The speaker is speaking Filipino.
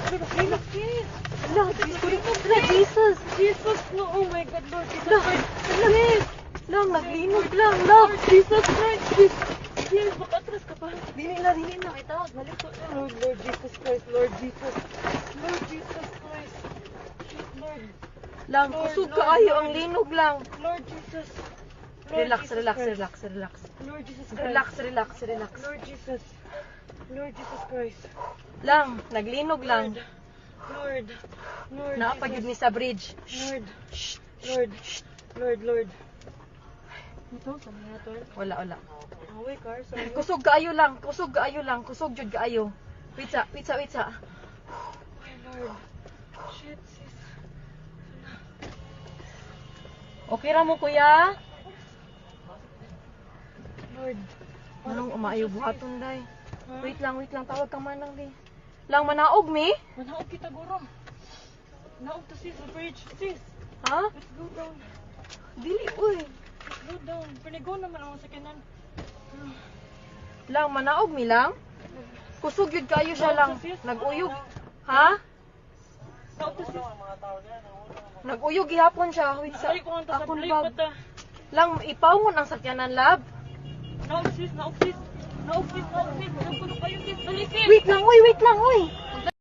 Lord, sis. Lang, Jesus. Jesus, no. Oh my God, Lord Jesus Christ. Sis. Lang, naglinog lang. Lang, Jesus Christ. Sis, makatras ka pa. Dili na. Itawag, balik ko. Lord Jesus Christ, Lord Jesus. Lord Jesus Christ. Lord. Lang, Lord, kusog Lord, kaayo Lord. ang linog lang. Lord Jesus. Lord Relax, Jesus relax, Christ. relax, relax. Lord Jesus Christ. Relax, relax, relax. Lord Jesus. Lord Jesus Christ. Lang, naglinog lang. Lord. Lord Naapagid ni Jesus. sa bridge. Lord. Lord. Ito, saan nga ito? Wala. Away, car. Saan mo? Kusog kaayo lang. Kusog jud kaayo. Wait sa. My Lord. Shit, sis. Okay ra mo, kuya? Lord. Anong umaayo buhaton, day? Ha? Wait lang. Tawag ka manang, di. Lang, manaog, mi? Manaog kita, guro. Naog to sis, the bridge. Sis, Ha? let's go down. Dili, uy. Let's go down. Panigo naman ang sakinan. Lang, manaog, mi lang? Kusog yun kayo siya lang. Nag-uyog. Ha? Naog to sis. Nag-uyog gihapon siya. Wait sa. Ay, kung ang tasap Akon na bag. ipata. Lang, ipawon ang sakyanan, lab. Naog sis. Naog sis. Naog sis. Naog sis. Naog sis. Dali sis. Wait lang, uy.